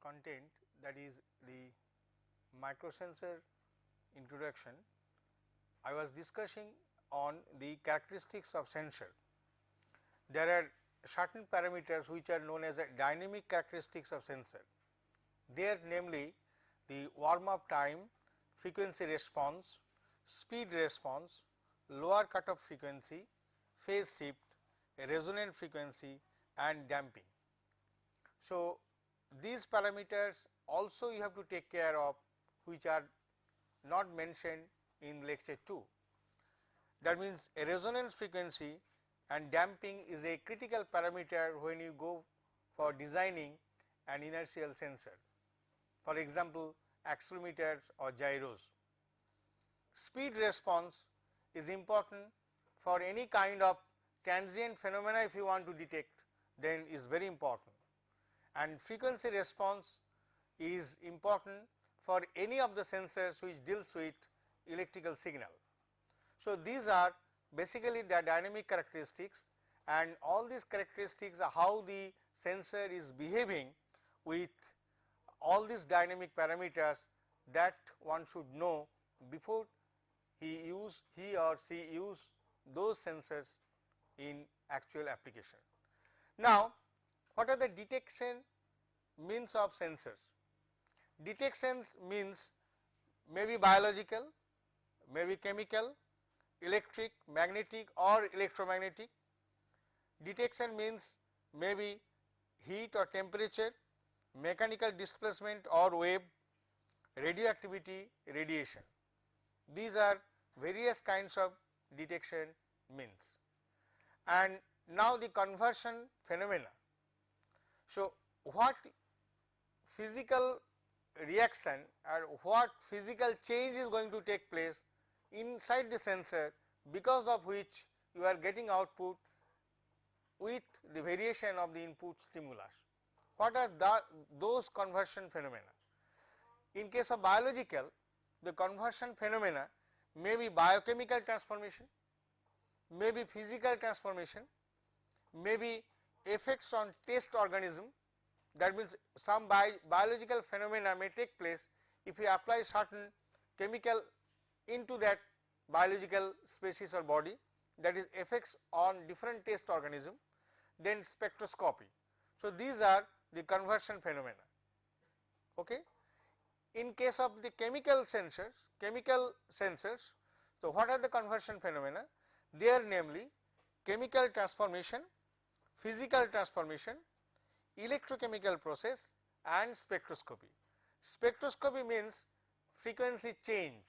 content, that is the microsensor introduction, I was discussing on the characteristics of sensor. There are certain parameters which are known as the dynamic characteristics of sensor. They are namely the warm up time, frequency response, speed response, lower cutoff frequency, phase shift, resonant frequency and damping. So, these parameters also you have to take care of, which are not mentioned in lecture 2. That means, a resonance frequency and damping is a critical parameter when you go for designing an inertial sensor, for example accelerometers or gyros. Speed response is important for any kind of transient phenomena. If you want to detect, then is very important, and frequency response is important for any of the sensors which deals with electrical signal. So, these are basically the dynamic characteristics, and all these characteristics are how the sensor is behaving with all these dynamic parameters that one should know before he or she use those sensors in actual application. Now, what are the detection means of sensors? Detections means may be biological, may be chemical, electric, magnetic or electromagnetic. Detection means may be heat or temperature, mechanical displacement or wave, radioactivity, radiation. These are various kinds of detection means. And now the conversion phenomena. So, what physical reaction or what physical change is going to take place inside the sensor, because of which you are getting output with the variation of the input stimulus. What are those conversion phenomena? In case of biological, the conversion phenomena may be biochemical transformation, may be physical transformation, may be effects on test organism. That means, some biological phenomena may take place if you apply certain chemical into that biological species or body, that is effects on different test organism, then spectroscopy. So, these are the conversion phenomena. Okay. In case of the chemical sensors, so what are the conversion phenomena? They are namely chemical transformation, physical transformation, electrochemical process and spectroscopy. Spectroscopy means frequency change,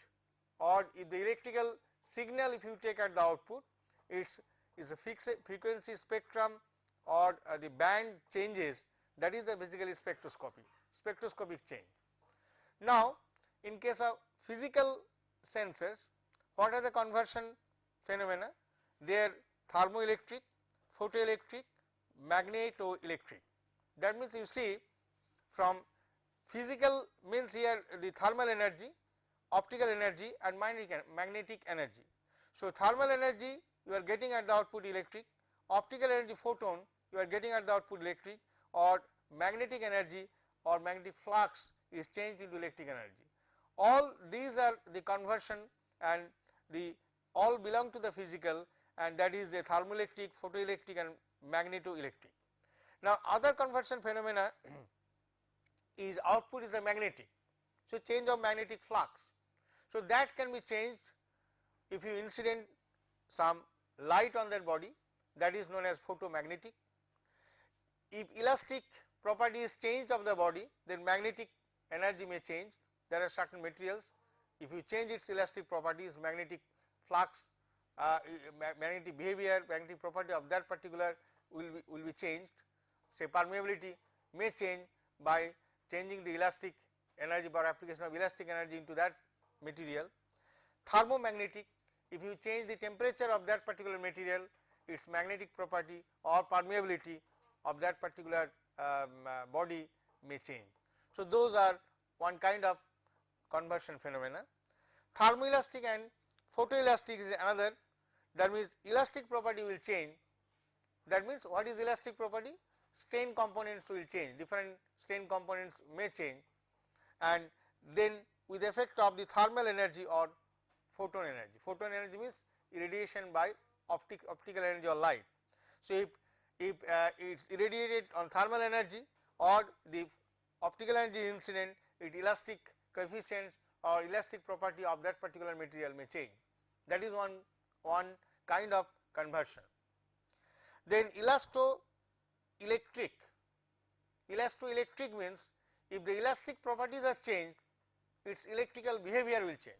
or if the electrical signal if you take at the output, it is a fixed frequency spectrum or the band changes, that is the basically spectroscopic change. Now, in case of physical sensors, what are the conversion phenomena? They are thermoelectric, photoelectric, magnetoelectric. That means, you see from physical means here the thermal energy, optical energy and magnetic energy. So, thermal energy you are getting at the output electric, optical energy photon you are getting at the output electric, or magnetic energy or magnetic flux is changed into electric energy. All these are the conversion, and the all belong to the physical, and that is the thermoelectric, photoelectric and magnetoelectric. Now, other conversion phenomena is output is a magnetic. So, change of magnetic flux. So, that can be changed if you incident some light on that body, that is known as photomagnetic. If elastic property is changed of the body, then magnetic energy may change. There are certain materials, if you change its elastic properties, magnetic flux, magnetic behavior, magnetic property of that particular will be changed. Say permeability may change by changing the elastic energy or application of elastic energy into that material. Thermomagnetic, if you change the temperature of that particular material, its magnetic property or permeability of that particular body may change. So, those are one kind of conversion phenomena. Thermoelastic and photoelastic is another, that means elastic property will change. That means, what is elastic property? strain components will change, different strain components may change, and then with effect of the thermal energy or photon energy. Photon energy means irradiation by optical energy or light. So, if it is irradiated on thermal energy or the optical energy incident, its elastic coefficients or elastic property of that particular material may change. That is one kind of conversion. Then elastoelectric. Elastoelectric means if the elastic properties are changed, its electrical behavior will change.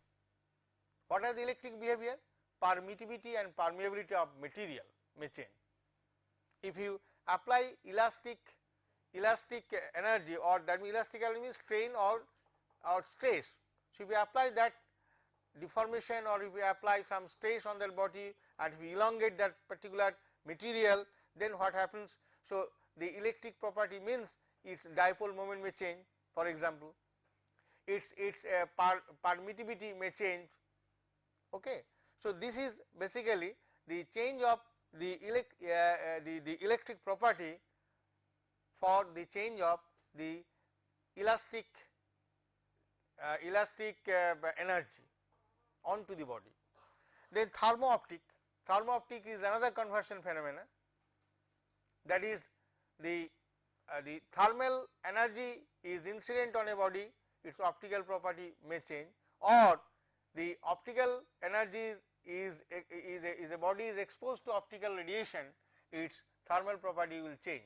What are the electric behavior? Permittivity and permeability of material may change. If you apply elastic energy, or that means elastic energy means strain or stress. So, if you apply that deformation, or if you apply some stress on that body and if you elongate that particular material, then what happens? So, the electric property means its dipole moment may change, for example, its permittivity may change. Okay. So, this is basically the change of the electric property for the change of the elastic energy onto the body. Then thermo-optic is another conversion phenomena, that is the thermal energy is incident on a body, its optical property may change, or the optical energy is a body is exposed to optical radiation, its thermal property will change,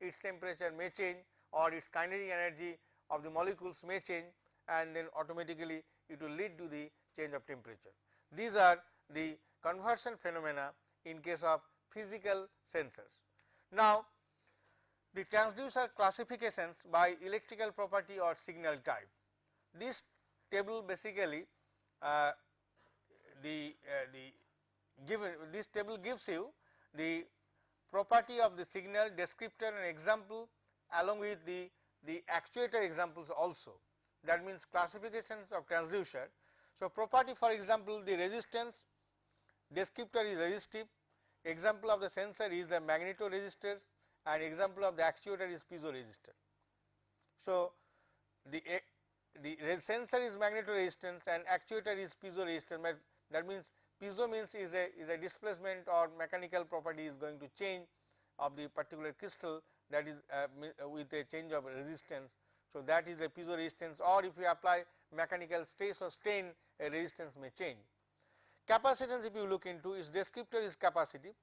its temperature may change, or its kinetic energy of the molecules may change, and then automatically it will lead to the change of temperature. These are the conversion phenomena in case of physical sensors. Now, the transducer classifications by electrical property or signal type. This table basically this table gives you the property of the signal, descriptor and example, along with the actuator examples also. That means classifications of transducer. So, property, for example, the resistance, descriptor is resistive, example of the sensor is the magnetoresistors, and example of the actuator is piezoresistor. So, the sensor is magnetoresistance and actuator is piezoresistor. That means piezo means is a displacement or mechanical property is going to change of the particular crystal, that is with a change of resistance. So, that is a piezoresistance, or if you apply mechanical stress or strain, a resistance may change. Capacitance, if you look into, its descriptor is capacitive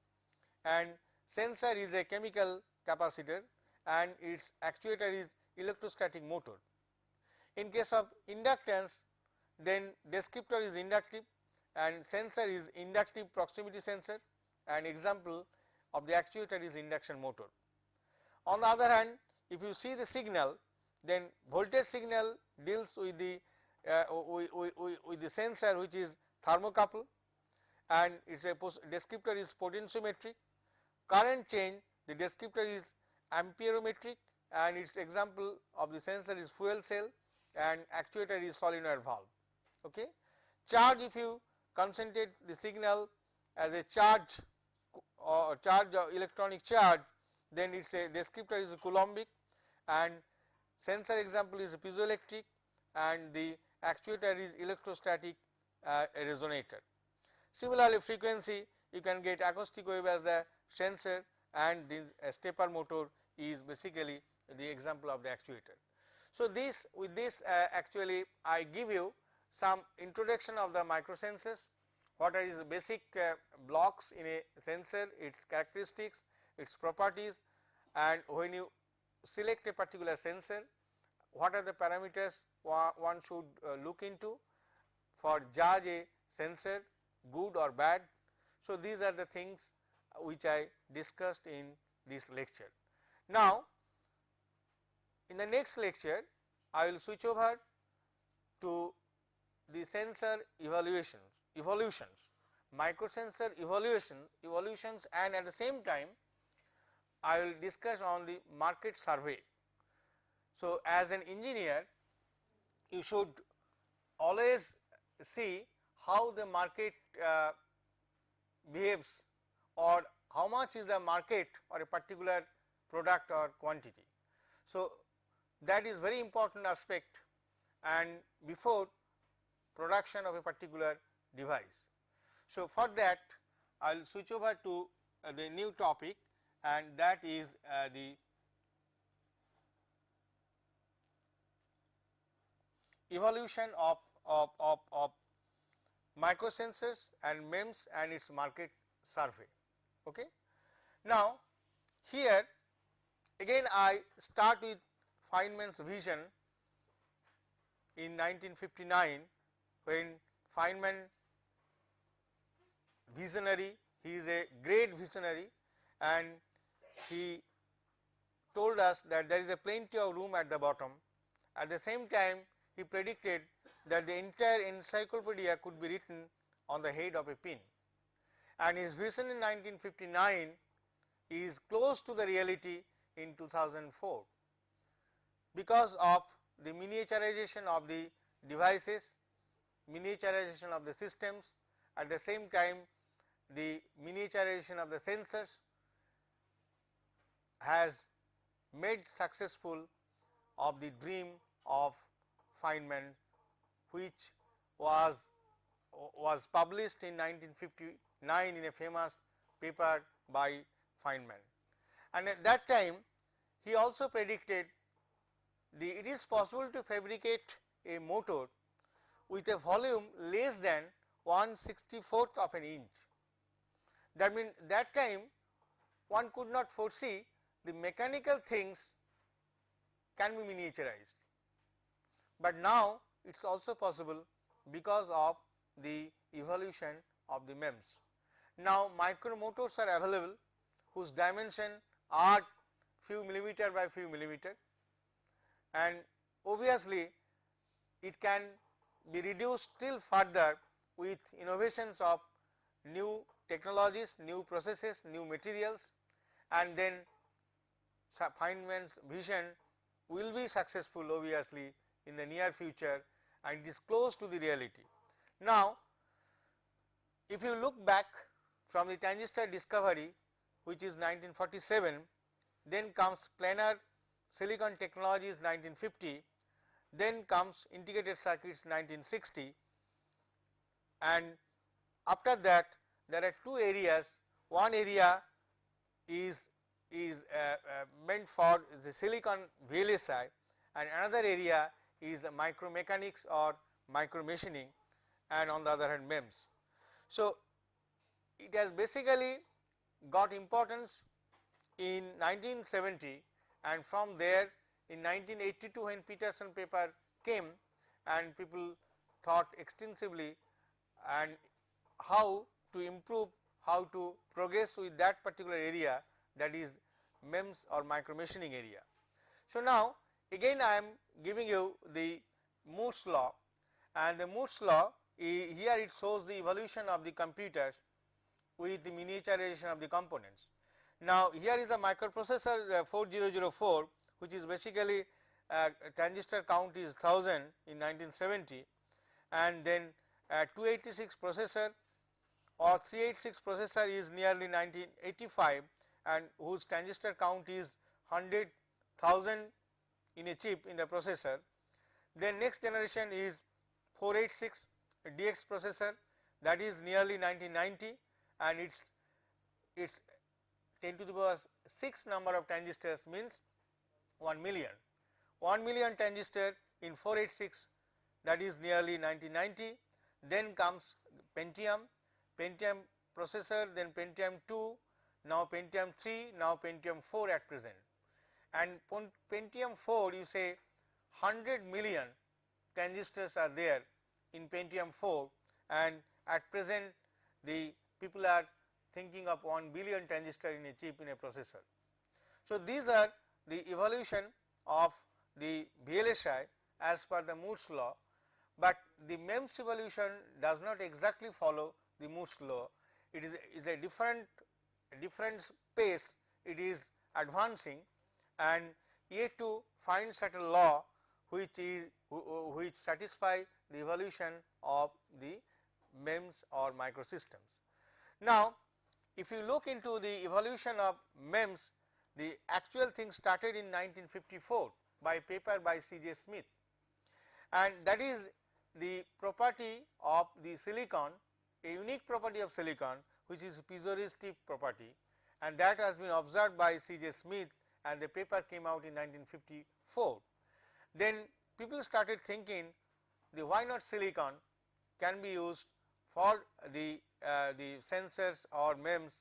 and sensor is a chemical capacitor and its actuator is electrostatic motor. In case of inductance, then descriptor is inductive and sensor is inductive proximity sensor, and example of the actuator is induction motor. On the other hand, if you see the signal, then voltage signal deals with the sensor which is thermocouple, and its descriptor is potentiometric. Current change, the descriptor is amperometric and its example of the sensor is fuel cell and actuator is solenoid valve. Okay. Charge, if you concentrate the signal as a charge or electronic charge, then its a descriptor is a coulombic and sensor example is a piezoelectric and the actuator is electrostatic resonator. Similarly, frequency, you can get acoustic wave as the sensor and this stepper motor is basically the example of the actuator. So, with this actually I give you some introduction of the microsensors, what are its basic blocks in a sensor, its characteristics, its properties, and when you select a particular sensor, what are the parameters one should look into for judge a sensor good or bad. So, these are the things which I discussed in this lecture. Now, in the next lecture I will switch over to the sensor evolutions, microsensor evolutions, and at the same time I will discuss on the market survey. So, as an engineer you should always see how the market behaves or how much is the market or a particular product or quantity. So, that is very important aspect, and before production of a particular device. So, for that I will switch over to the new topic, and that is the evolution of microsensors and MEMS and its market survey. Okay. Now, here again I start with Feynman's vision in 1959, when Fineman, visionary, he is a great visionary, and he told us that there is a plenty of room at the bottom. At the same time, he predicted that the entire encyclopedia could be written on the head of a pin, and his vision in 1959 is close to the reality in 2004, because of the miniaturization of the devices, miniaturization of the systems, at the same time the miniaturization of the sensors has made successful of the dream of Feynman, which was published in 1959 in a famous paper by Fineman. And at that time he also predicted it is possible to fabricate a motor with a volume less than 1/64th of an inch. That means that time one could not foresee the mechanical things can be miniaturized, but now it is also possible because of the evolution of the MEMS. Now, micromotors are available whose dimension are few millimeter by few millimeter, and obviously it can be reduced still further with innovations of new technologies, new processes, new materials, and then Feynman's vision will be successful obviously in the near future, and it is close to the reality. Now, if you look back from the transistor discovery, which is 1947, then comes planar silicon technologies 1950, then comes integrated circuits 1960, and after that there are two areas. One area is meant for the silicon VLSI, and another area is the micromechanics or micro machining, and on the other hand MEMS. So, it has basically got importance in 1970, and from there in 1982 when Peterson paper came, and people thought extensively and how to improve, how to progress with that particular area, that is MEMS or micro machining area. So, now again I am giving you the Moore's law, and the Moore's law here it shows the evolution of the computers with the miniaturization of the components. Now, here is the microprocessor 4004, which is basically transistor count is 1000 in 1970, and then 286 processor or 386 processor is nearly 1985, and whose transistor count is 100,000 in a chip in the processor. Then next generation is 486 DX processor, that is nearly 1990, and its 10 to the power 6 number of transistors means 1 million. 1 million transistor in 486, that is nearly 1990. Then comes Pentium processor, then Pentium 2, now Pentium 3, now Pentium 4 at present, and Pentium 4 you say 100 million transistors are there in Pentium 4, and at present the people are thinking of 1 billion transistor in a chip in a processor. So, these are the evolution of the VLSI as per the Moore's law, but the MEMS evolution does not exactly follow the Moore's law. It is a different space it is advancing, and yet to find certain law which satisfy the evolution of the MEMS or microsystems. Now, if you look into the evolution of MEMS, The actual thing started in 1954 by paper by C.J. Smith, and that is the property of the silicon, a unique property of silicon which is piezoresistive property, and that has been observed by C.J. Smith, and the paper came out in 1954. Then people started thinking the why not silicon can be used for the sensors or MEMS.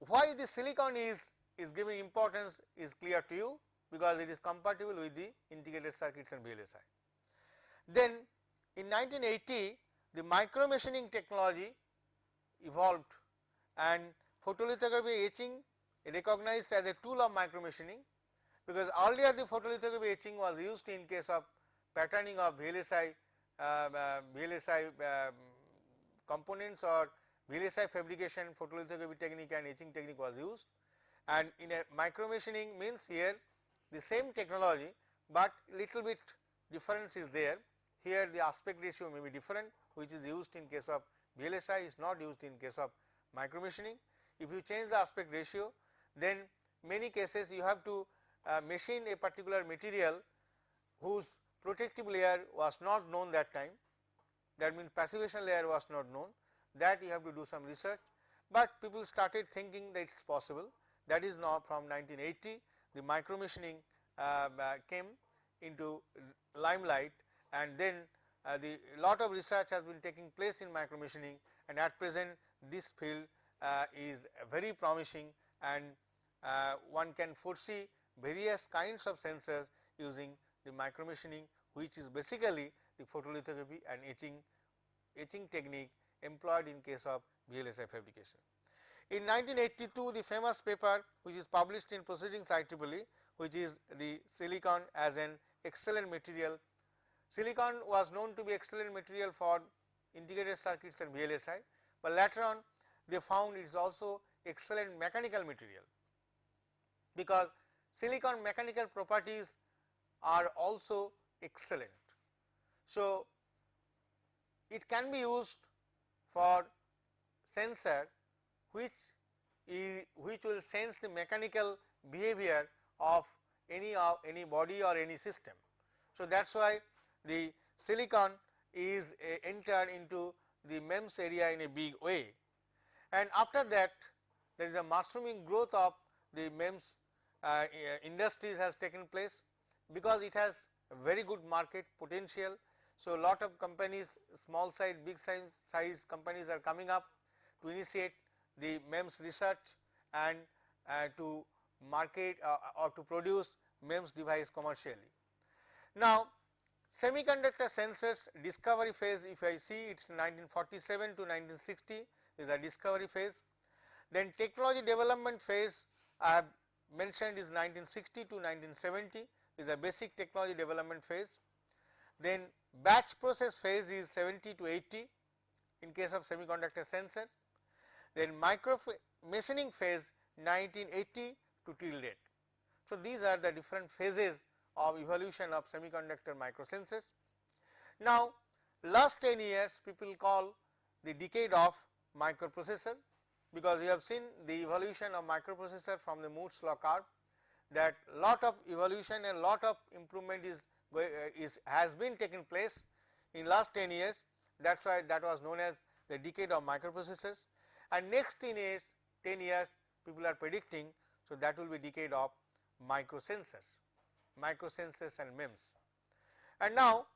Why the silicon is giving importance is clear to you, because it is compatible with the integrated circuits and VLSI. Then in 1980 the micro machining technology evolved, and photolithography etching recognized as a tool of micro machining, because earlier the photolithography etching was used in case of patterning of VLSI components or VLSI fabrication. Photolithography technique and etching technique was used, and in a micro machining means here the same technology, but little bit difference is there. Here the aspect ratio may be different, which is used in case of VLSI is not used in case of micro machining. If you change the aspect ratio, then many cases you have to machine a particular material whose protective layer was not known that time, that means passivation layer was not known, that you have to do some research, but people started thinking that it is possible. That is now from 1980 the micro machining came into limelight, and then the lot of research has been taking place in micro machining, and at present this field is very promising, and one can foresee various kinds of sensors using the micro machining, which is basically the photolithography and etching technique employed in case of VLSI fabrication. In 1982 the famous paper which is published in Proceedings IEEE, which is the silicon as an excellent material. Silicon was known to be excellent material for integrated circuits and VLSI, but later on they found it is also excellent mechanical material, because silicon mechanical properties are also excellent. So it can be used for sensor which will sense the mechanical behavior of any body or any system. So that is why the silicon is entered into the MEMS area in a big way, and after that there is a mushrooming growth of the MEMS industries has taken place, because it has a very good market potential. So lot of companies, small size, big size companies are coming up to initiate the MEMS research and to market or to produce MEMS device commercially. Now semiconductor sensors discovery phase, if I see, it is 1947 to 1960 is a discovery phase. Then technology development phase I have mentioned is 1960 to 1970 is a basic technology development phase. Then batch process phase is 70 to 80 in case of semiconductor sensor. Then micro machining phase 1980 to till date. So these are the different phases of evolution of semiconductor microsensors. Now last 10 years people call the decade of microprocessor, because we have seen the evolution of microprocessor from the Moore's law curve, that lot of evolution and lot of improvement has been taking place in last 10 years. That is why that was known as the decade of microprocessors, and next 10 years people are predicting, so that will be decade of microsensors and MEMS. And now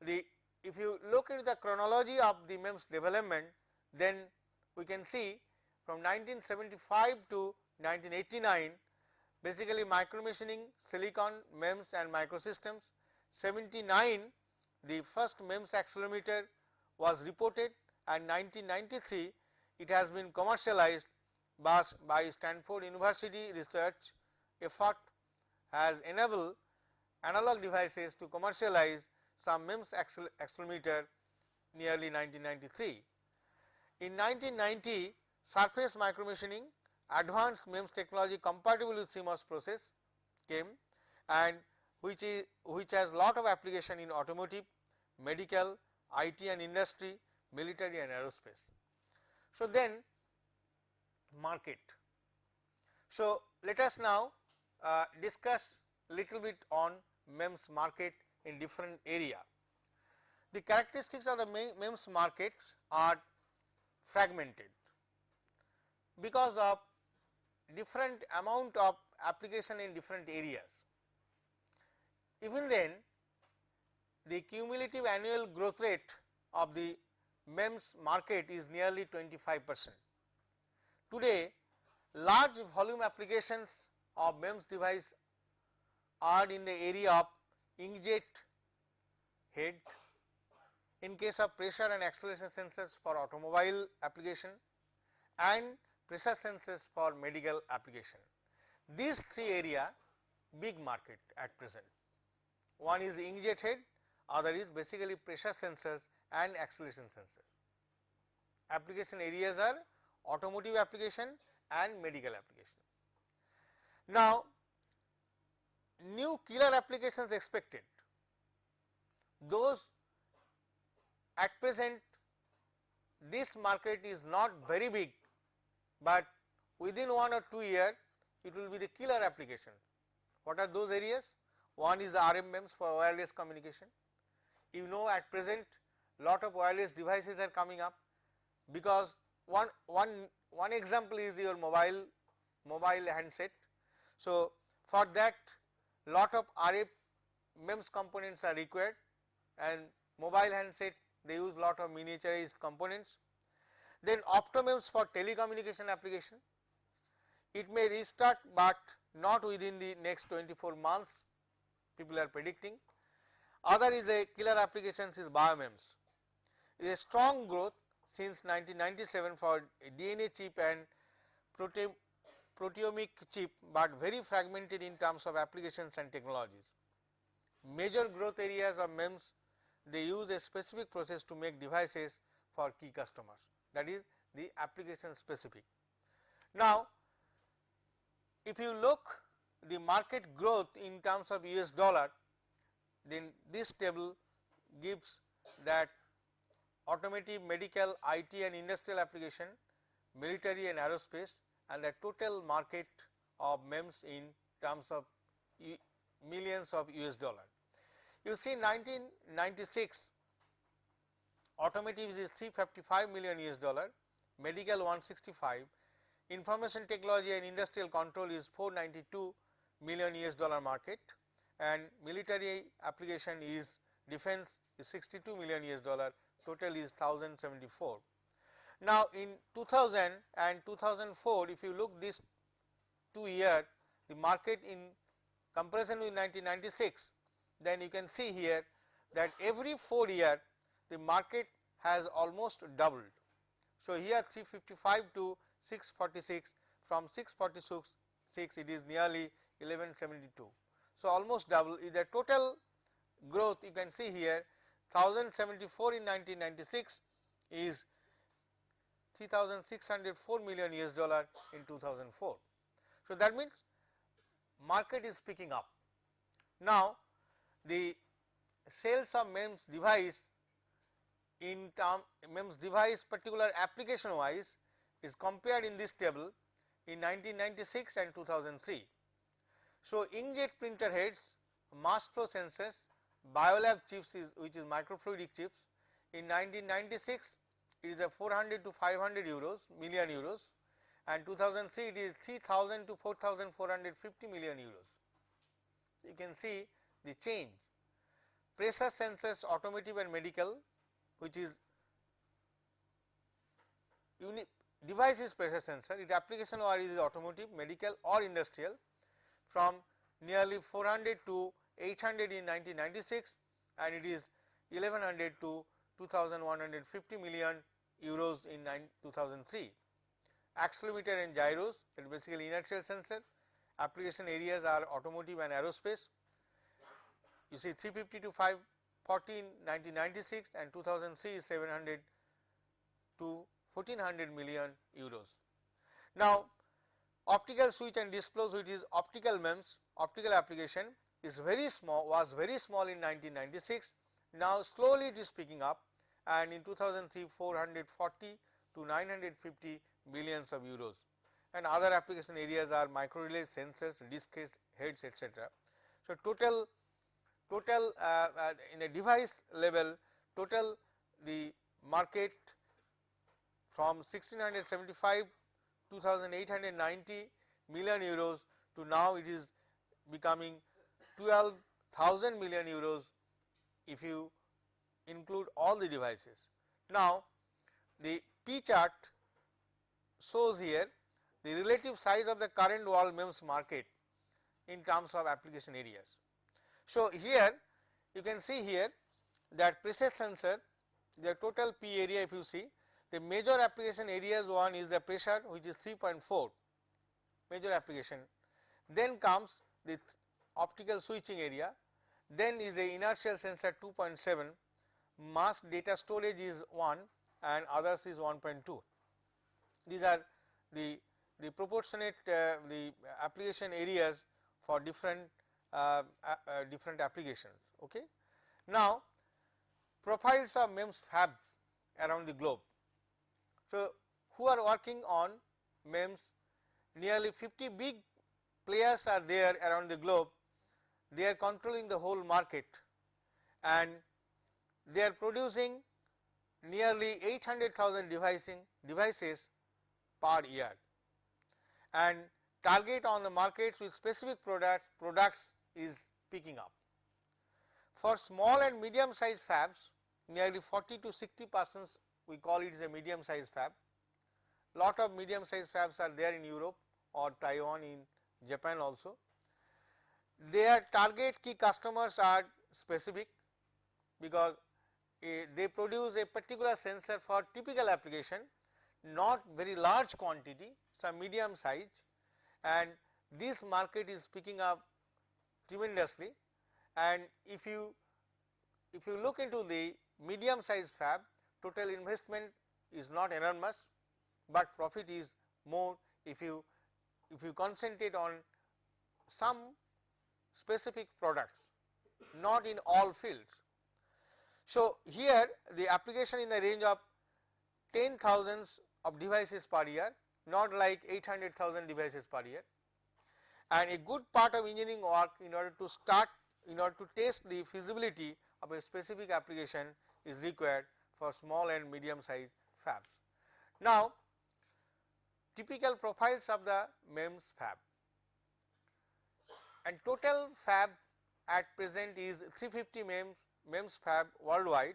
if you look at the chronology of the MEMS development, then we can see from 1975 to 1989 basically micro machining, silicon, MEMS and microsystems. 79 the first MEMS accelerometer was reported, and 1993 it has been commercialized by Stanford University research effort has enabled analog devices to commercialize some MEMS accelerometer nearly 1993. In 1990 surface micro machining, advanced MEMS technology compatible with CMOS process came, and which has lot of application in automotive, medical, IT and industry, military and aerospace. So then market. So, let us now discuss little bit on MEMS market in different area. The characteristics of the MEMS market are fragmented because of different amount of application in different areas. Even then, the cumulative annual growth rate of the MEMS market is nearly 25%. Today, large volume applications of MEMS device are in the area of inkjet head, in case of pressure and acceleration sensors for automobile application, and pressure sensors for medical application. These three area big market at present. One is inkjet head, other is basically pressure sensors and acceleration sensors. Application areas are automotive application and medical application. Now, new killer applications expected. Those at present this market is not very big, but within 1 or 2 years it will be the killer application. What are those areas? One is the RM MEMS for wireless communication. You know, at present lot of wireless devices are coming up, because one example is your mobile handset. So, for that lot of RF MEMS components are required, and mobile handset they use lot of miniaturized components. Then opto MEMS for telecommunication application. It may restart, but not within the next 24 months, people are predicting. Other is a killer applications is bio MEMS. It is a strong growth since 1997 for DNA chip and proteomic chip, but very fragmented in terms of applications and technologies. Major growth areas of MEMS, they use a specific process to make devices for key customers, that is the application specific. Now, if you look the market growth in terms of US dollar, then this table gives that automotive, medical, IT and industrial application, military and aerospace, and the total market of MEMS in terms of millions of US dollar. You see 1996 automotive is 355 million US dollar, medical 165, information technology and industrial control is 492 million US dollar market, and military application is defense is 62 million US dollar, total is 1074. Now, in 2000 and 2004, if you look this 2 year, the market in comparison with 1996, then you can see here that every 4 year the market has almost doubled. So, here 355 to 646, from 646 it is nearly 1172. So, almost double is the total growth. You can see here 1074 in 1996 is 3604 million US dollar in 2004. So, that means market is picking up. Now, the sales of MEMS device in term MEMS device particular application wise is compared in this table in 1996 and 2003. So, inkjet printer heads, mass flow sensors, biolab chips is which is microfluidic chips. In 1996 it is a 400 to 500 million euros, and 2003 it is 3000 to 4450 million euros. So, you can see the change. Pressure sensors, automotive and medical, which is device is pressure sensor, its application wise is automotive, medical or industrial, from nearly 400 to 800 in 1996, and it is 1100 to 2150 million euros in 2003. Accelerometer and gyros, that is basically inertial sensor, application areas are automotive and aerospace. You see 350 to 540 in 1996, and 2003 is 700 to 1400 million euros. Now, optical switch and displays, which is optical MEMS, optical application is very small, was very small in 1996. Now, slowly it is picking up, and in 2003 440 to 950 millions of euros, and other application areas are micro relay, sensors, disk heads, etc. So, total in a device level, total the market from 1675 2890 million euros to now it is becoming 12,000 million euros if you include all the devices. Now, the P chart shows here the relative size of the current world MEMS market in terms of application areas. So, here you can see here that pressure sensor, the total P area, if you see, the major application areas, one is the pressure, which is 3.4 major application, then comes the optical switching area, then is the inertial sensor 2.7, mass data storage is 1 and others is 1.2. These are the proportionate the application areas for different applications. Okay. Now, profiles of MEMS fab around the globe. So, who are working on MEMS? Nearly 50 big players are there around the globe. They are controlling the whole market and they are producing nearly 800,000 devices per year, and target on the markets with specific products is picking up. For small and medium sized fabs, nearly 40 to 60% we call it as a medium sized fab. Lot of medium sized fabs are there in Europe or Taiwan, in Japan also. Their target key customers are specific because they produce a particular sensor for typical application, not very large quantity, some medium size, and this market is picking up tremendously. And if you look into the medium size fab, total investment is not enormous, but profit is more if you concentrate on some specific products, not in all fields. So, here the application in the range of 10,000s of devices per year, not like 800,000 devices per year, and a good part of engineering work in order to test the feasibility of a specific application is required for small and medium sized fabs. Now, typical profiles of the MEMS fab, and total fab at present is 350 MEMS fab worldwide,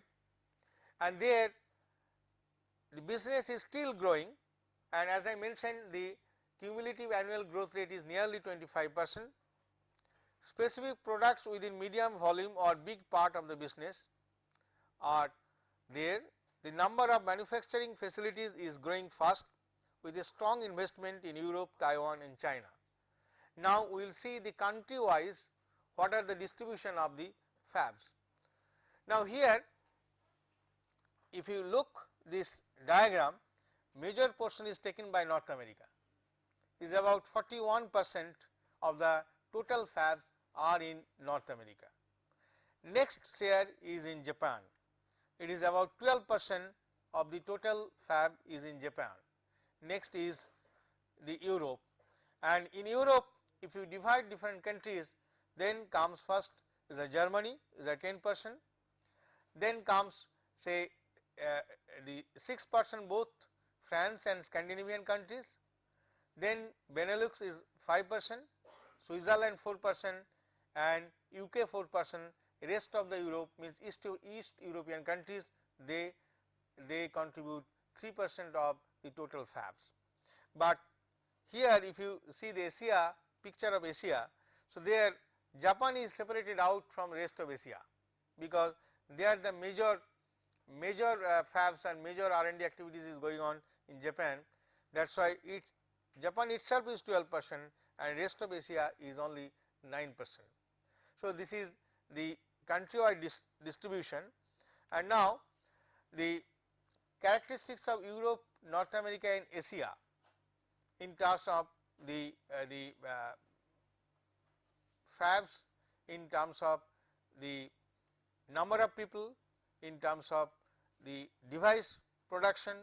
and there the business is still growing, and as I mentioned, the cumulative annual growth rate is nearly 25%. Specific products within medium volume or big part of the business are there. The number of manufacturing facilities is growing fast with a strong investment in Europe, Taiwan and China. Now, we will see the country wise what are the distribution of the fabs. Now, here if you look this diagram, major portion is taken by North America, is about 41% of the total fabs are in North America. Next share is in Japan, it is about 12% of the total fab is in Japan. Next is the Europe, and in Europe if you divide different countries, then comes first is a Germany is a 10%, then comes say the 6% both France and Scandinavian countries, then Benelux is 5%, Switzerland 4% and UK 4%, rest of the Europe means East European countries, they contribute 3% of the total fabs. But here if you see the Asia, picture of Asia, so there Japan is separated out from rest of Asia because they are the major fabs and major R&D activities is going on in Japan. That is why Japan itself is 12% and rest of Asia is only 9%. So, this is the country-wide distribution, and now the characteristics of Europe, North America and Asia in terms of the fabs, in terms of the number of people, in terms of the device production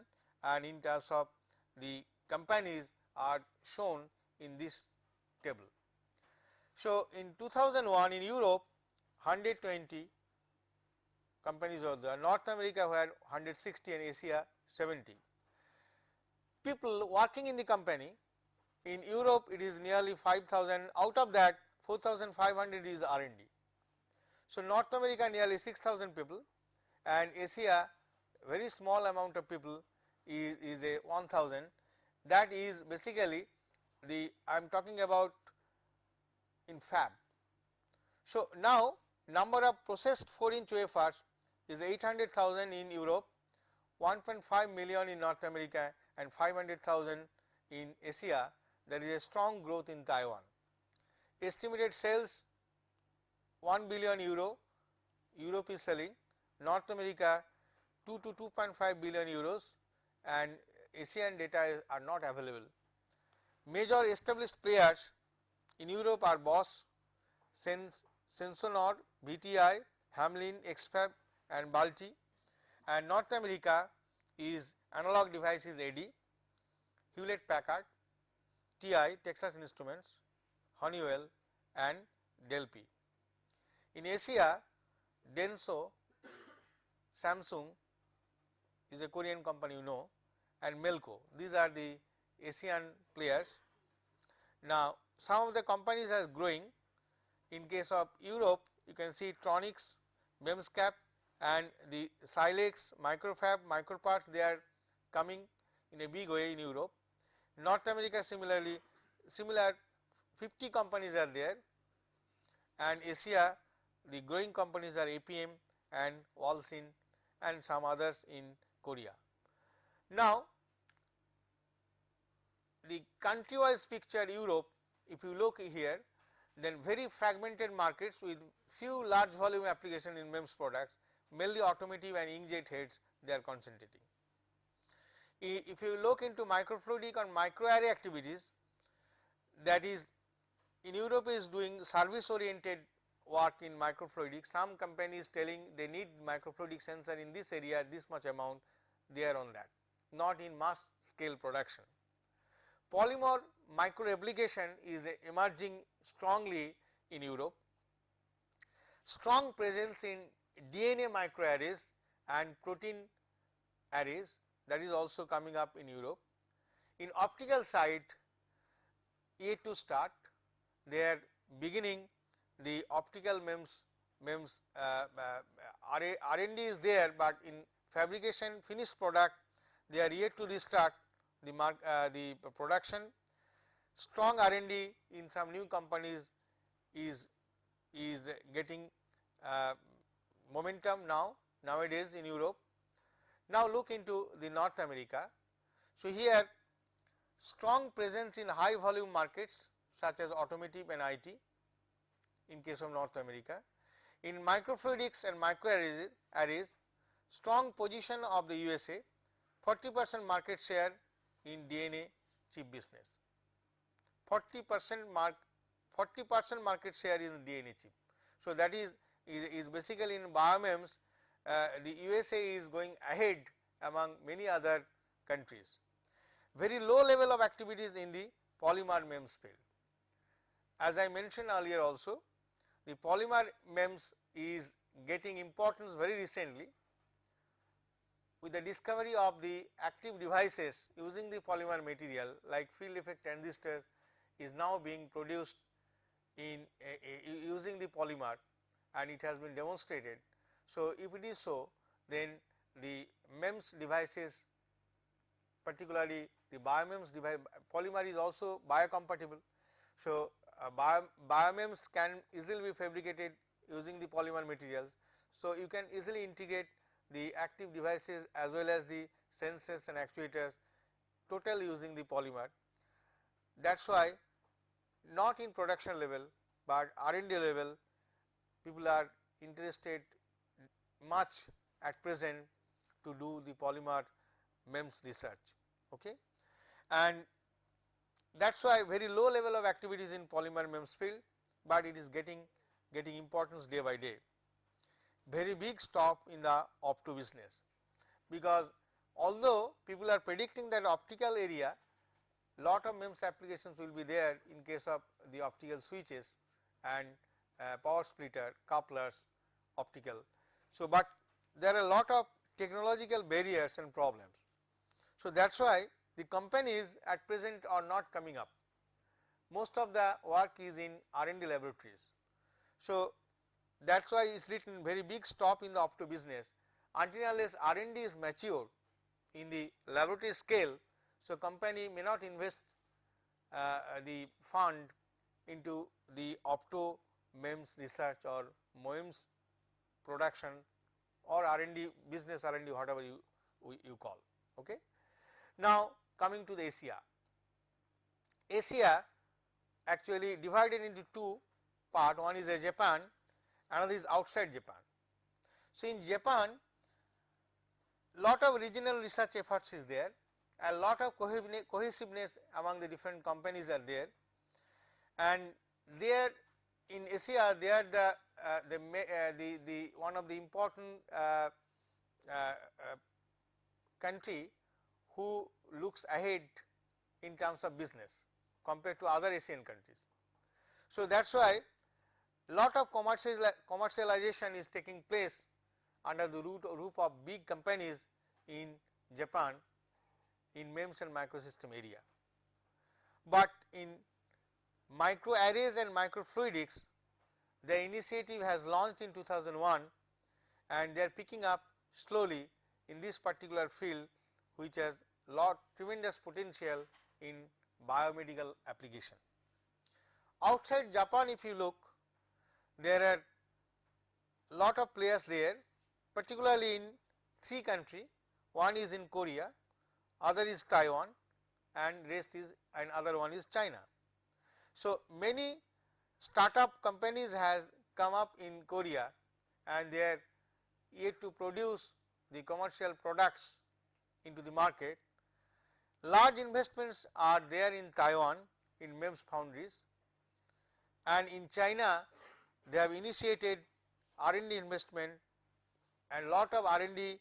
and in terms of the companies are shown in this table. So, in 2001 in Europe 120 companies were there, North America were 160 and Asia 70. People working in the company, in Europe it is nearly 5,000, out of that 4,500 is R&D. So, North America nearly 6,000 people and Asia very small amount of people is a 1,000. That is basically the I am talking about in fab. So, now number of processed 4-inch wafers is 800,000 in Europe, 1.5 million in North America and 500,000 in Asia. There is a strong growth in Taiwan. Estimated sales 1 billion euro, Europe is selling, North America 2 to 2.5 billion euros and Asian data are not available. Major established players in Europe are Bosch, Sensonor, VTI, Hamlin, Xfab and Balti, and North America is Analog Devices AD, Hewlett Packard, TI, Texas Instruments, Honeywell and Delphi. In Asia, Denso, Samsung is a Korean company you know, and Melco. These are the Asian players. Now, some of the companies are growing. In case of Europe, you can see Tronics, MEMS Cap and the Silex, Microfab, Microparts, they are coming in a big way in Europe. North America similarly, similar 50 companies are there, and Asia the growing companies are APM and Walsin and some others in Korea. Now, the country wise picture Europe, if you look here, then very fragmented markets with few large volume application in MEMS products, mainly automotive and inkjet heads they are concentrating. If you look into microfluidic and microarray activities, that is in Europe is doing service oriented work in microfluidics. Some companies telling they need microfluidic sensor in this area, this much amount, they are on that, not in mass scale production. Polymer micro replication is emerging strongly in Europe. Strong presence in DNA microarrays and protein arrays, that is also coming up in Europe. In optical side, yet to start, they are beginning the optical MEMS R&D is there, but in fabrication finished product they are yet to restart the production. Strong R&D in some new companies is getting momentum nowadays in Europe. Now, look into the North America. So, here strong presence in high volume markets such as automotive and IT in case of North America. In microfluidics and microarrays, strong position of the USA, 40% market share in DNA chip business, 40% market share in DNA chip. So, that is basically in BioMEMS, the USA is going ahead among many other countries. Very low level of activities in the polymer MEMS field. As I mentioned earlier also, the polymer MEMS is getting importance very recently with the discovery of the active devices using the polymer material like field effect transistors is now being produced in using the polymer, and it has been demonstrated. So, if it is so, then the MEMS devices, particularly the BioMEMS device, polymer is also biocompatible. So, BioMEMS can easily be fabricated using the polymer materials. So, you can easily integrate the active devices as well as the sensors and actuators totally using the polymer. That is why not in production level, but R&D level people are interested much at present to do the polymer MEMS research. Okay. And that is why very low level of activities in polymer MEMS field, but it is getting importance day by day. Very big stop in the opto business, because although people are predicting that optical area lot of MEMS applications will be there in case of the optical switches and power splitter, couplers, optical. So, but there are a lot of technological barriers and problems. So, that is why the companies at present are not coming up. Most of the work is in R&D laboratories. So, that is why it is written very big stop in the opto business until unless R&D is mature in the laboratory scale. So, company may not invest the fund into the opto MEMS research or MEMS production or R&D business, R&D whatever you call. Okay. Now, coming to the Asia. Asia actually divided into two part, one is Japan, another is outside Japan. So, in Japan lot of regional research efforts is there, a lot of cohesiveness among the different companies are there, and there in Asia they are the one of the important country who looks ahead in terms of business compared to other Asian countries. So, that is why lot of commercialization is taking place under the roof of big companies in Japan in MEMS and microsystem area. But in microarrays and microfluidics, the initiative has launched in 2001 and they are picking up slowly in this particular field, which has tremendous potential in biomedical application. Outside Japan, if you look, there are lot of players there, particularly in 3 countries. One is in Korea, other is Taiwan, and rest is and other one is China. So, many startup companies has come up in Korea and they are yet to produce the commercial products into the market. Large investments are there in Taiwan in MEMS foundries, and in China they have initiated R&D investment and lot of R&D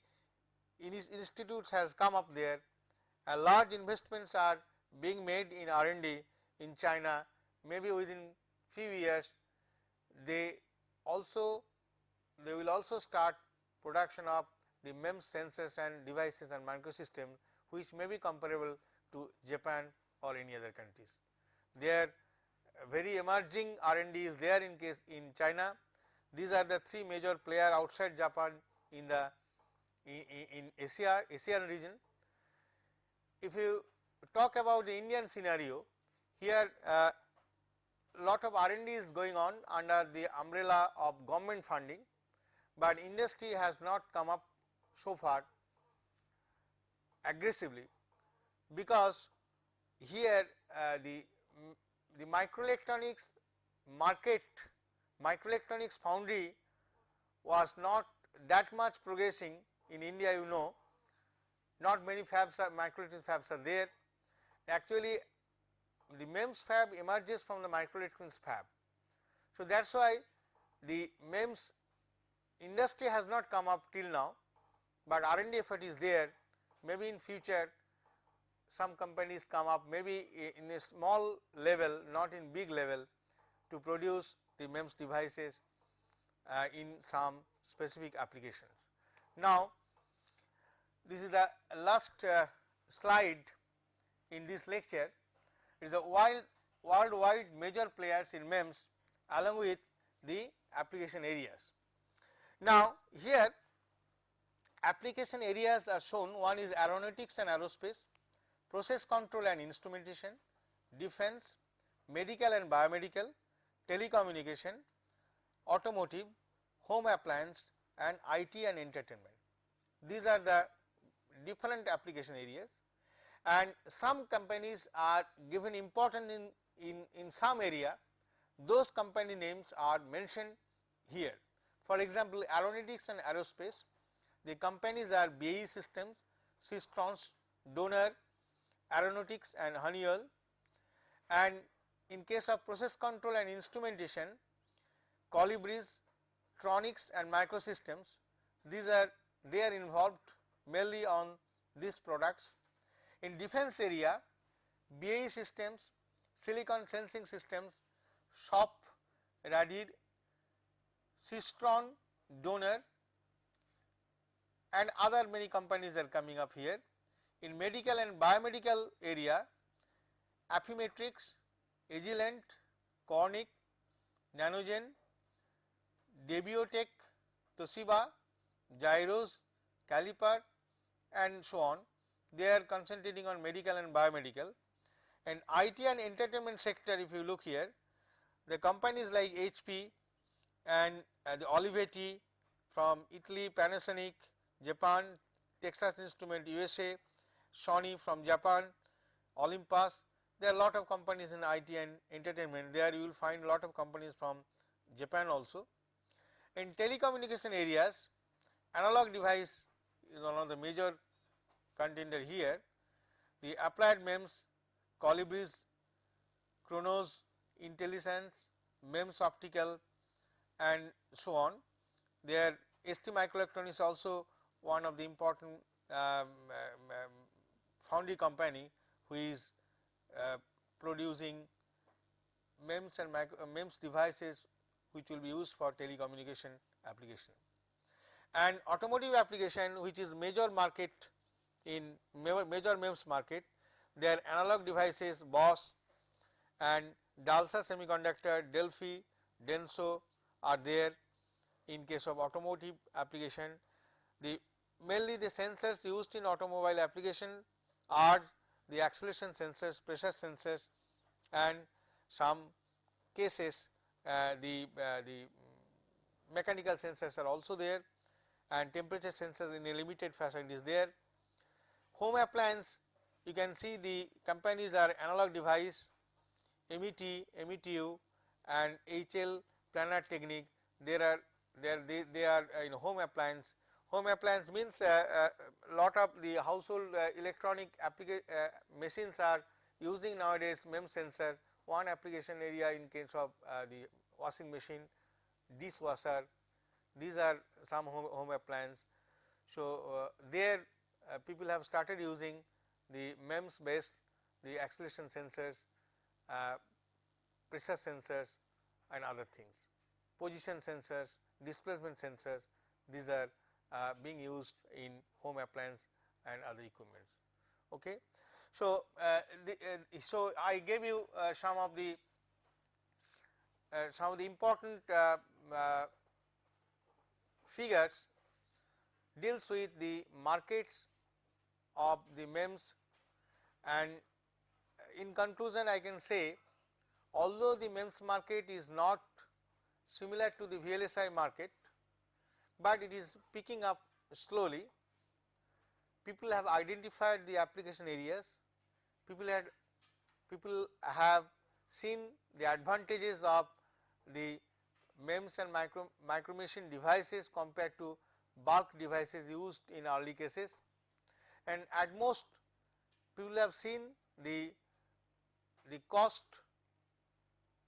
institutes has come up there, and large investments are being made in R&D in China. Maybe within few years they will also start production of the MEMS sensors and devices and microsystems, which may be comparable to Japan or any other countries. Their very emerging R&D is there in China. These are the 3 major players outside Japan in the Asian region. If you talk about the Indian scenario, here lot of R&D is going on under the umbrella of government funding, but industry has not come up so far aggressively, because here the microelectronics market, microelectronics foundry was not that much progressing in India. You know, not many fabs are microelectronics fabs are there. Actually, the MEMS fab emerges from the microelectronics fab. So, that is why the MEMS industry has not come up till now, but R&D effort is there. Maybe in future some companies come up, maybe in a small level, not in big level, to produce the MEMS devices in some specific applications. Now, this is the last slide in this lecture. It is a worldwide major players in MEMS along with the application areas. Now, here application areas are shown. One is aeronautics and aerospace, process control and instrumentation, defense, medical and biomedical, telecommunication, automotive, home appliance, and IT and entertainment. These are the different application areas, and some companies are given importance in some area. Those company names are mentioned here. For example, aeronautics and aerospace, the companies are BAE Systems, Systrons, Donor, Aeronautics and Honeywell. And in case of process control and instrumentation, Colibris, Tronics and Microsystems, they are involved mainly on these products. In defense area, BAE systems, silicon sensing systems, SHOP, Radid, Systron, Donor, and other many companies are coming up here. In medical and biomedical area, Affymetrix, Agilent, Cornic, Nanogen, Debiotech, Toshiba, Gyros, Caliper, and so on. They are concentrating on medical and biomedical. And IT and entertainment sector, if you look here, the companies like HP and the Olivetti from Italy, Panasonic, Japan, Texas Instrument USA, Sony from Japan, Olympus. There are a lot of companies in IT and entertainment. There you will find a lot of companies from Japan also. In telecommunication areas, analog device is one of the major contender here. The applied MEMS, Colibris, Chronos, Intellisense, MEMS optical, and so on. There ST Microelectronics also one of the important foundry company who is producing MEMS and MEMS devices which will be used for telecommunication application. And automotive application, which is major market in major MEMS market, their analog devices Bosch and Dalsa Semiconductor, Delphi, Denso are there. In case of automotive application, mainly the sensors used in automobile application are the acceleration sensors, pressure sensors, and some cases the mechanical sensors are also there, and temperature sensors in a limited fashion is there. Home appliance, you can see the companies are Analog Device, MET, METU, and HL Planar Technique. They are in home appliance. Home appliance means lot of the household electronic machines are using nowadays MEMS sensor. One application area in case of the washing machine, dishwasher, these are some home appliance. So there people have started using the MEMS based the acceleration sensors, pressure sensors, and other things, position sensors, displacement sensors. These are being used in home appliance and other equipments. Okay. So so I gave you some of the important figures deals with the markets of the MEMS, and in conclusion I can say, although the MEMS market is not similar to the VLSI market, but it is picking up slowly. People have identified the application areas, people have seen the advantages of the MEMS and micro machine devices compared to bulk devices used in early cases, and at most people have seen the cost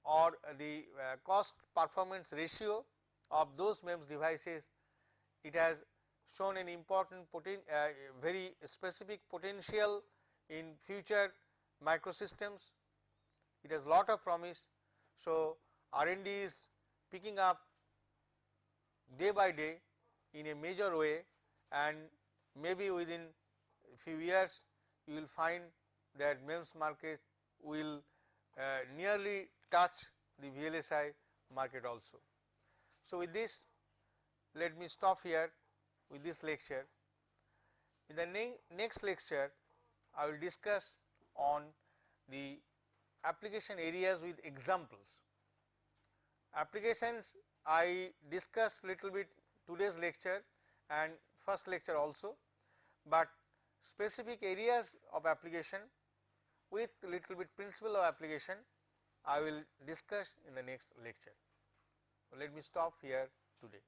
or the cost performance ratio of those MEMS devices. It has shown an important very specific potential in future microsystems. It has lot of promise. So R&D is picking up day by day in a major way, and maybe within a few years you will find that MEMS market will nearly touch the VLSI market also. So with this, let me stop here with this lecture. In the next lecture, I will discuss on the application areas with examples. Applications I discussed little bit today's lecture and first lecture also, but specific areas of application with little bit principle of application I will discuss in the next lecture. So let me stop here today.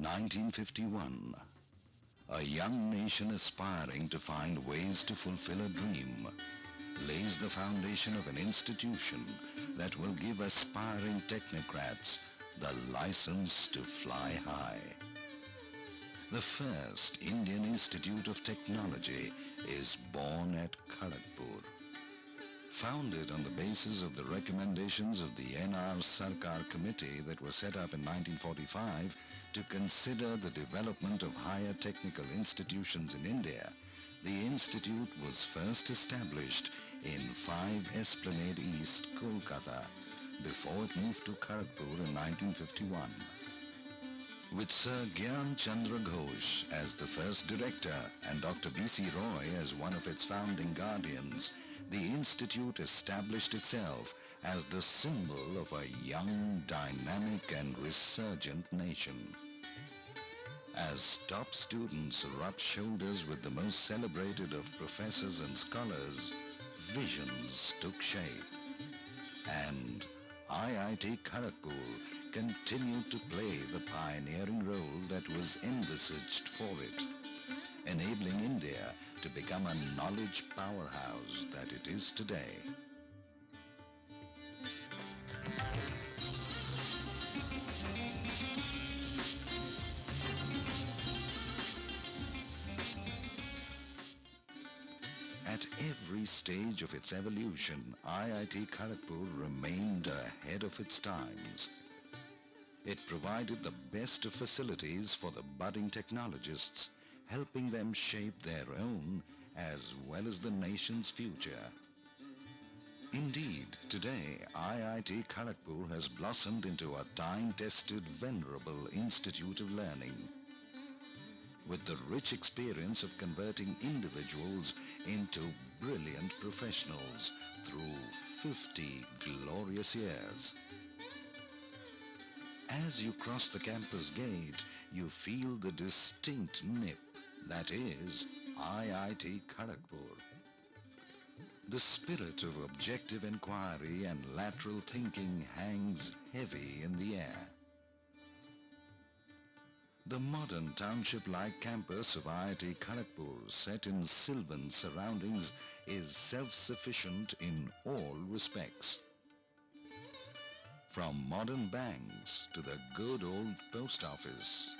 1951. A young nation aspiring to find ways to fulfill a dream lays the foundation of an institution that will give aspiring technocrats the license to fly high. The first Indian Institute of Technology is born at Kharagpur. Founded on the basis of the recommendations of the N.R. Sarkar Committee that was set up in 1945 to consider the development of higher technical institutions in India, the institute was first established in 5 Esplanade East, Kolkata, before it moved to Kharagpur in 1951. With Sir Gyan Chandra Ghosh as the first director and Dr. B.C. Roy as one of its founding guardians, the institute established itself as the symbol of a young, dynamic and resurgent nation. As top students rubbed shoulders with the most celebrated of professors and scholars, visions took shape. And IIT Kharagpur continued to play the pioneering role that was envisaged for it, enabling India to become a knowledge powerhouse that it is today. At every stage of its evolution, IIT Kharagpur remained ahead of its times. It provided the best of facilities for the budding technologists, helping them shape their own as well as the nation's future. Indeed, today, IIT Kharagpur has blossomed into a time-tested, venerable institute of learning. With the rich experience of converting individuals into brilliant professionals through 50 glorious years. As you cross the campus gate, you feel the distinct nip that is IIT Kharagpur. The spirit of objective inquiry and lateral thinking hangs heavy in the air. The modern township-like campus of IIT Kharagpur, set in sylvan surroundings, is self-sufficient in all respects. From modern banks to the good old post office,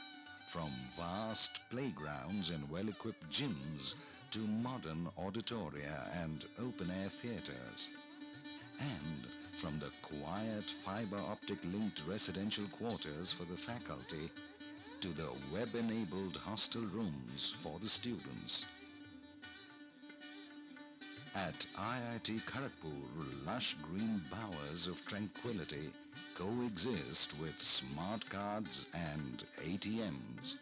from vast playgrounds and well-equipped gyms to modern auditoria and open-air theaters, and from the quiet fiber-optic linked residential quarters for the faculty to the web-enabled hostel rooms for the students. At IIT Kharagpur, lush green bowers of tranquility coexist with smart cards and ATMs.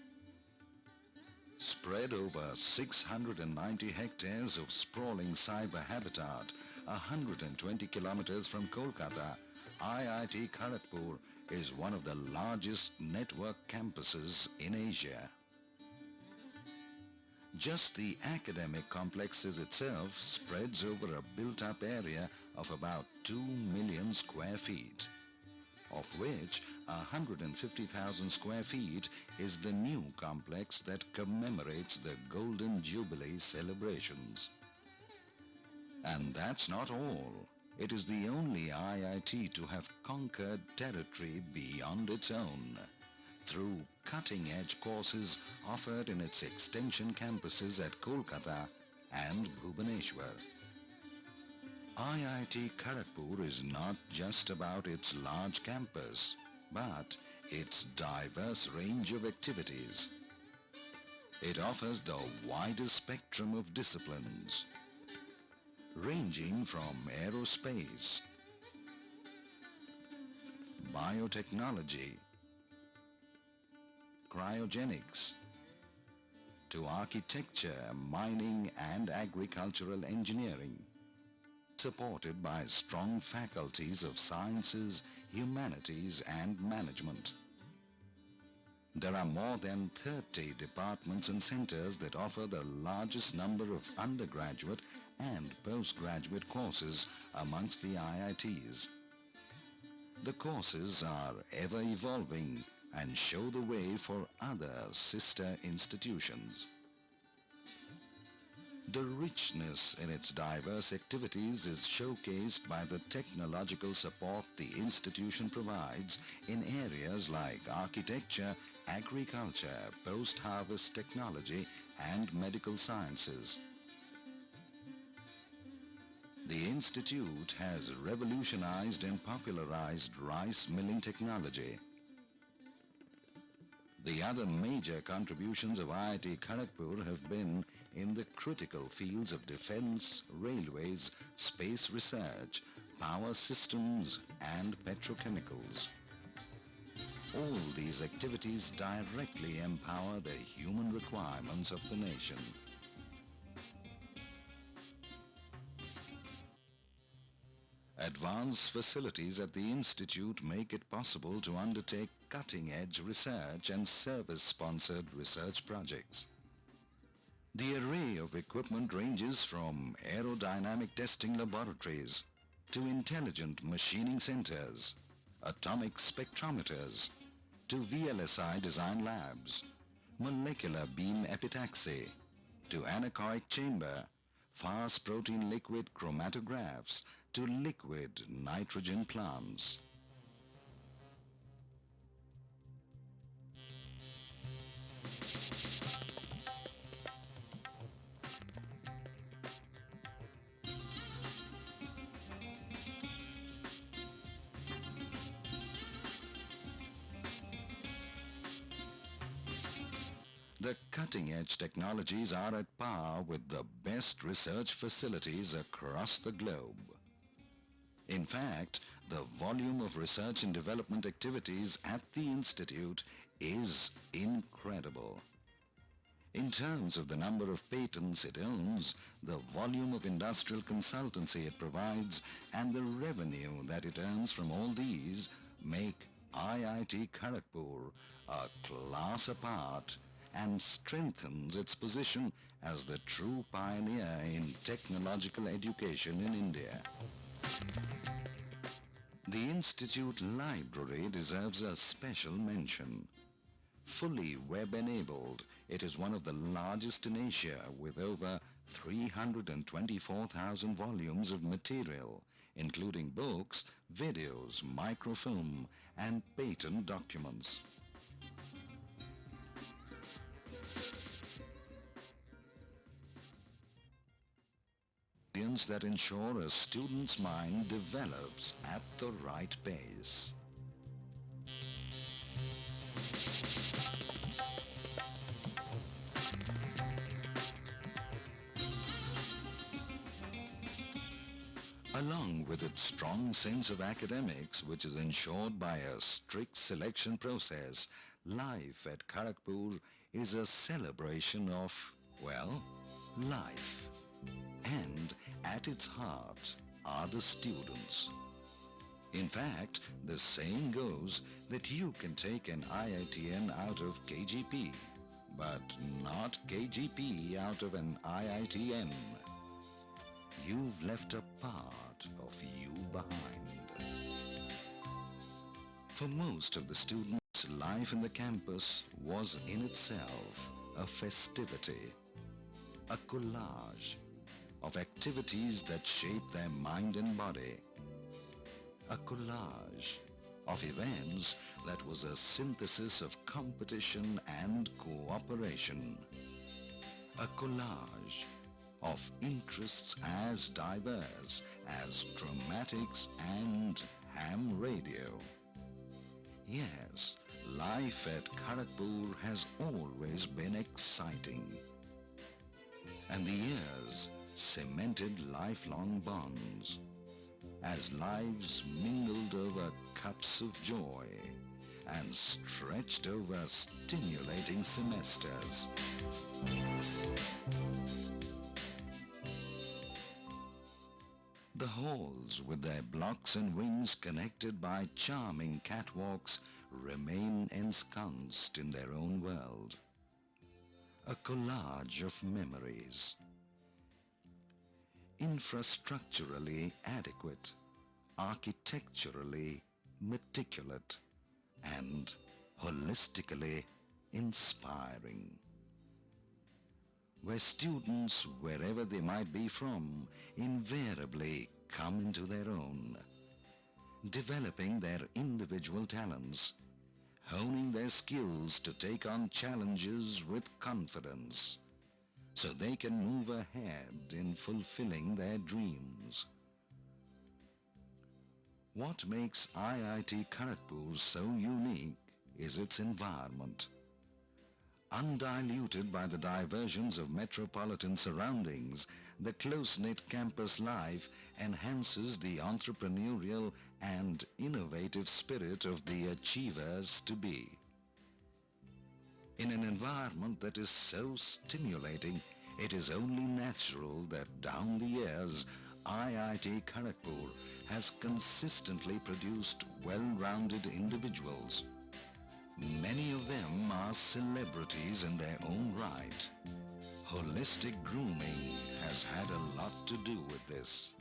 Spread over 690 hectares of sprawling cyber habitat, 120 kilometers from Kolkata, IIT Kharagpur is one of the largest network campuses in Asia. Just the academic complexes itself spreads over a built-up area of about 2 million square feet, of which 150,000 square feet is the new complex that commemorates the Golden Jubilee celebrations. And that's not all. It is the only IIT to have conquered territory beyond its own through cutting-edge courses offered in its extension campuses at Kolkata and Bhubaneswar. IIT Kharagpur is not just about its large campus, but its diverse range of activities. It offers the widest spectrum of disciplines, ranging from aerospace, biotechnology, cryogenics, to architecture, mining and agricultural engineering, supported by strong faculties of sciences, humanities and management. There are more than 30 departments and centers that offer the largest number of undergraduate and postgraduate courses amongst the IITs. The courses are ever evolving, and show the way for other sister institutions. The richness in its diverse activities is showcased by the technological support the institution provides in areas like architecture, agriculture, post-harvest technology, and medical sciences. The institute has revolutionized and popularized rice milling technology. The other major contributions of IIT Kharagpur have been in the critical fields of defense, railways, space research, power systems, and petrochemicals. All these activities directly empower the human requirements of the nation. Advanced facilities at the Institute make it possible to undertake cutting-edge research and service-sponsored research projects. The array of equipment ranges from aerodynamic testing laboratories to intelligent machining centers, atomic spectrometers, to VLSI design labs, molecular beam epitaxy, to anechoic chamber, fast protein liquid chromatographs, to liquid nitrogen plants. The cutting-edge technologies are at par with the best research facilities across the globe. In fact, the volume of research and development activities at the Institute is incredible. In terms of the number of patents it owns, the volume of industrial consultancy it provides, and the revenue that it earns from all these make IIT Kharagpur a class apart and strengthens its position as the true pioneer in technological education in India. The Institute Library deserves a special mention. Fully web-enabled, it is one of the largest in Asia with over 324,000 volumes of material, including books, videos, microfilm, and patent documents. That ensure a student's mind develops at the right pace. Along with its strong sense of academics, which is ensured by a strict selection process, life at Kharagpur is a celebration of, well, life. And at its heart are the students. In fact, the saying goes that you can take an IITN out of KGP, but not KGP out of an IITN. You've left a part of you behind. For most of the students, life in the campus was in itself a festivity, a collage of activities that shape their mind and body, a collage of events that was a synthesis of competition and cooperation, a collage of interests as diverse as dramatics and ham radio. Yes, life at Kharagpur has always been exciting, and the years cemented lifelong bonds as lives mingled over cups of joy and stretched over stimulating semesters. The halls, with their blocks and wings connected by charming catwalks, remain ensconced in their own world. A collage of memories. Infrastructurally adequate, architecturally meticulous, and holistically inspiring, where students, wherever they might be from, invariably come into their own, developing their individual talents, honing their skills to take on challenges with confidence, so they can move ahead in fulfilling their dreams. What makes IIT Kharagpur so unique is its environment. Undiluted by the diversions of metropolitan surroundings, the close-knit campus life enhances the entrepreneurial and innovative spirit of the achievers to be. In an environment that is so stimulating, it is only natural that down the years, IIT Kharagpur has consistently produced well-rounded individuals. Many of them are celebrities in their own right. Holistic grooming has had a lot to do with this.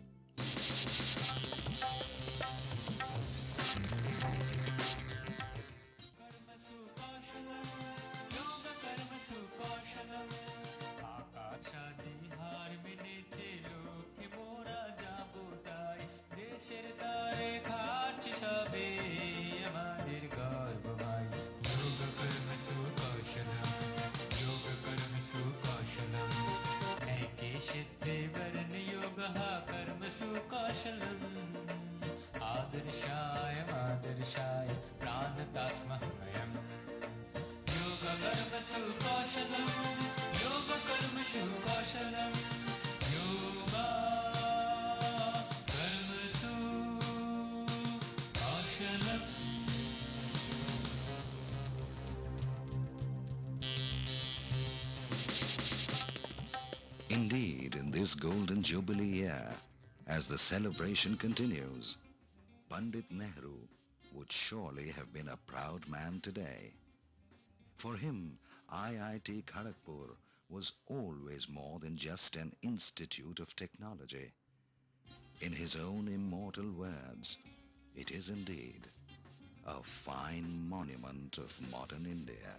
Indeed, in this golden jubilee year, as the celebration continues, Pandit Nehru would surely have been a proud man today. For him, IIT Kharagpur was always more than just an institute of technology. In his own immortal words, it is indeed a fine monument of modern India.